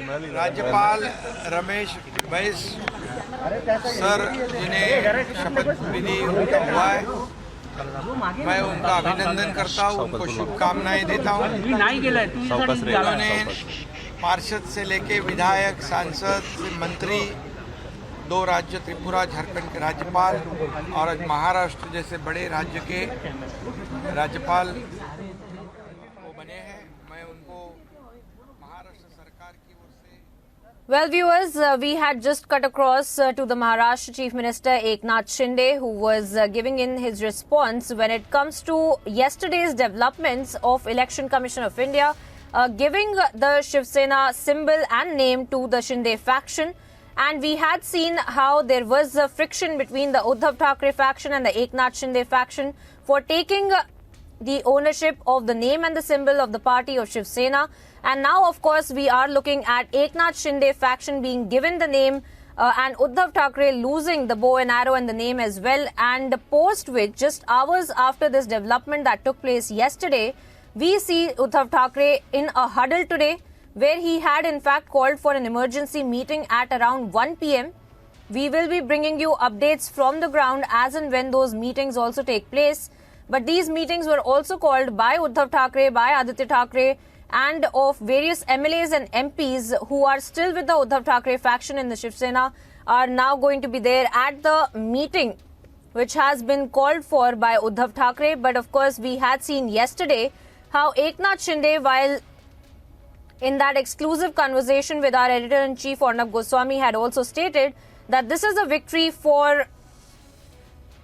राज्यपाल रमेश बैस सर जिन्हें शपथ विधि उनका हुआ है, मैं उनका अभिनंदन करता हूँ, उनको शुभकामनाएं देता हूँ। उन्होंने पार्षद से लेके विधायक, सांसद, मंत्री, 2 राज्य त्रिपुरा झारखंड के राज्यपाल और आज महाराष्ट्र जैसे बड़े राज्य के राज्यपाल वो बने हैं। मैं उनको महाराष्ट्र सरकार की ओर से Well, viewers, we had just cut across to the Maharashtra Chief Minister Eknath Shinde, who was giving in his response when it comes to yesterday's developments of Election Commission of India, giving the Shiv Sena symbol and name to the Shinde faction. And we had seen how there was a friction between the Uddhav Thackeray faction and the Eknath Shinde faction for taking the ownership of the name and the symbol of the party of Shiv Sena. And now, of course, we are looking at Eknath Shinde faction being given the name and Uddhav Thackeray losing the bow and arrow and the name as well. And post which, just hours after this development that took place yesterday, we see Uddhav Thackeray in a huddle today, where he had in fact called for an emergency meeting at around 1 p.m. We will be bringing you updates from the ground as and when those meetings also take place. But these meetings were also called by Uddhav Thackeray, by Aditya Thackeray, and of various MLAs and MPs who are still with the Uddhav Thackeray faction in the Shiv Sena are now going to be there at the meeting which has been called for by Uddhav Thackeray. But of course, we had seen yesterday how Eknath Shinde, while in that exclusive conversation with our editor-in-chief Arnab Goswami, had also stated that this is a victory for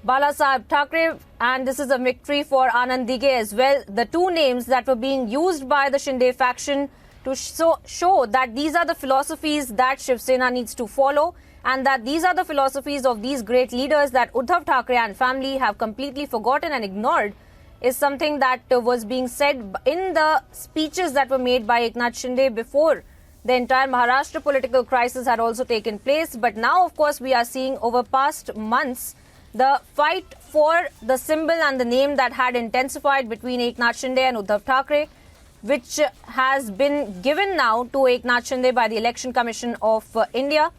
Balasaheb Thackeray and this is a victory for Anand Dige as well. The two names that were being used by the Shinde faction to show that these are the philosophies that Shiv Sena needs to follow and that these are the philosophies of these great leaders that Uddhav Thackeray and family have completely forgotten and ignored, is something that was being said in the speeches that were made by Eknath Shinde before the entire Maharashtra political crisis had also taken place. But now, of course, we are seeing over past months the fight for the symbol and the name that had intensified between Eknath Shinde and Uddhav Thackeray, which has been given now to Eknath Shinde by the Election Commission of India.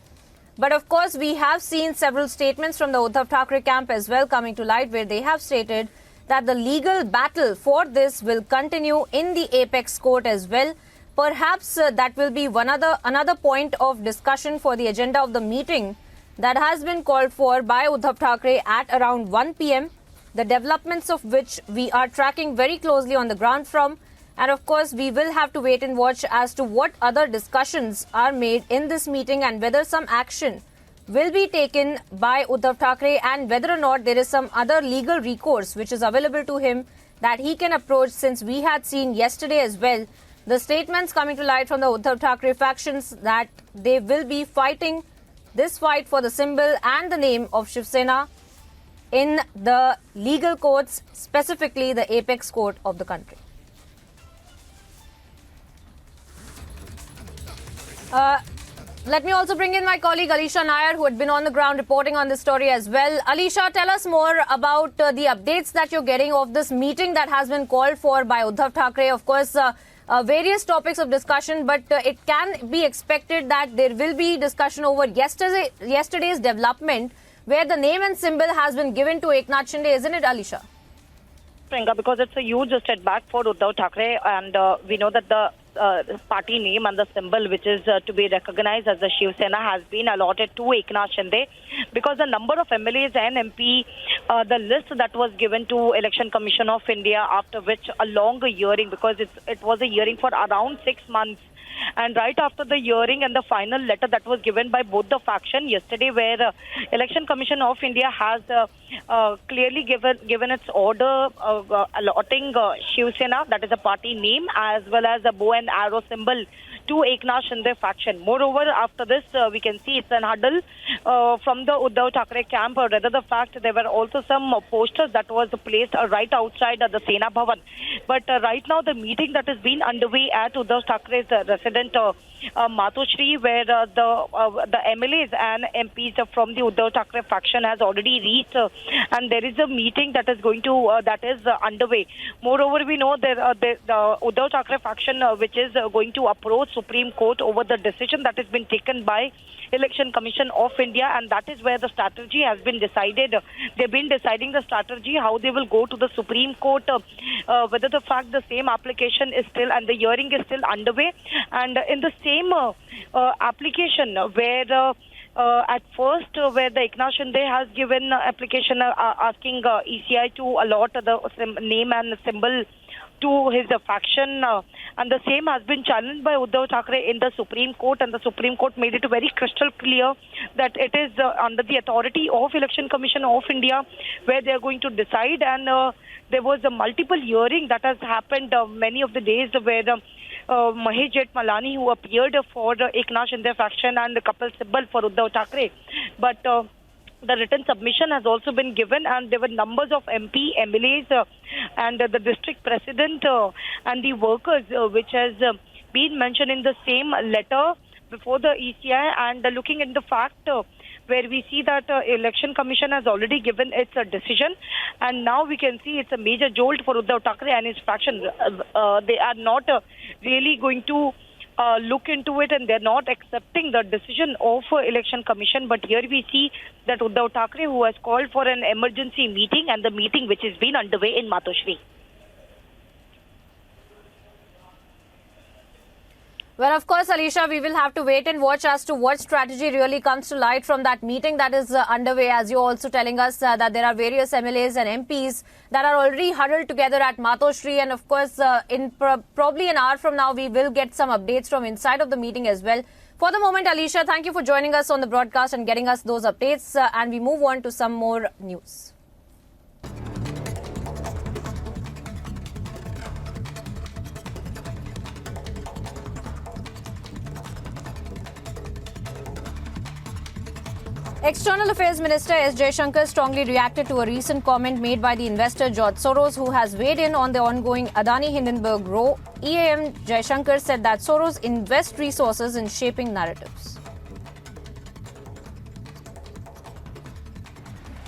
But of course, we have seen several statements from the Uddhav Thackeray camp as well coming to light, where they have stated that the legal battle for this will continue in the apex court as well. Perhaps that will be another point of discussion for the agenda of the meeting that has been called for by Uddhav Thackeray at around 1 p.m. The developments of which we are tracking very closely on the ground from. And of course, we will have to wait and watch as to what other discussions are made in this meeting and whether some action will be taken by Uddhav Thackeray and whether or not there is some other legal recourse which is available to him that he can approach, since we had seen yesterday as well the statements coming to light from the Uddhav Thackeray factions that they will be fighting this fight for the symbol and the name of Shiv Sena in the legal courts, specifically the apex court of the country. Let me also bring in my colleague Alisha Nair, who had been on the ground reporting on this story as well. Alisha, tell us more about the updates that you're getting of this meeting that has been called for by Uddhav Thackeray. Of course, various topics of discussion, but it can be expected that there will be discussion over yesterday's development, where the name and symbol has been given to Eknath Shinde, isn't it, Alisha? Because it's a huge setback for Uddhav Thackeray, and we know that the party name and the symbol, which is to be recognized as the Shiv Sena, has been allotted to Eknath Shinde, because the number of MLAs and MP, the list that was given to Election Commission of India, after which a long hearing, because it was a hearing for around 6 months. And right after the hearing and the final letter that was given by both the faction yesterday, where Election Commission of India has clearly given its order allotting Shiv Sena, that is a party name, as well as a bow and arrow symbol, to Eknath Shinde faction. Moreover, after this, we can see it's an huddle from the Uddhav Thackeray camp, or rather the fact there were also some posters that was placed right outside the Sena Bhavan. But right now, the meeting that has been underway at Uddhav Thackeray's resident Matoshri, where the MLAs and MPs from the Uddhav Thackeray faction has already reached, and there is a meeting that is going to that is underway. Moreover, we know the Uddhav Thackeray faction, which is going to approach Supreme Court over the decision that has been taken by Election Commission of India, and that is where the strategy has been decided. They've been deciding the strategy, how they will go to the Supreme Court, whether the fact the same application is still, and the hearing is still underway. And in the same application where at first, where the Eknath Shinde has given application asking ECI to allot the name and symbol to his faction, and the same has been challenged by Uddhav Thackeray in the Supreme Court, and the Supreme Court made it very crystal clear that it is under the authority of Election Commission of India where they are going to decide. And there was a multiple hearing that has happened many of the days where Mahesh Jetmalani, who appeared for the Eknath Shinde faction, and the Kapil Sibal for Uddhav Thackeray. But the written submission has also been given, and there were numbers of MP, MLAs, and the district president and the workers, which has been mentioned in the same letter before the ECI. And looking at the fact where we see that Election Commission has already given its decision, and now we can see it's a major jolt for Uddhav Thackeray and his faction. They are not really going to look into it, and they're not accepting the decision of Election Commission. But here we see that Uddhav Thackeray, who has called for an emergency meeting, and the meeting which has been underway in Matoshri. Well, of course, Alisha, we will have to wait and watch as to what strategy really comes to light from that meeting that is underway, as you're also telling us that there are various MLAs and MPs that are already huddled together at Matoshri. And of course, in probably an hour from now, we will get some updates from inside of the meeting as well. For the moment, Alisha, thank you for joining us on the broadcast and getting us those updates. And we move on to some more news. External Affairs Minister S. Jaishankar strongly reacted to a recent comment made by the investor George Soros, who has weighed in on the ongoing Adani Hindenburg row. EAM Jaishankar said that Soros invests resources in shaping narratives.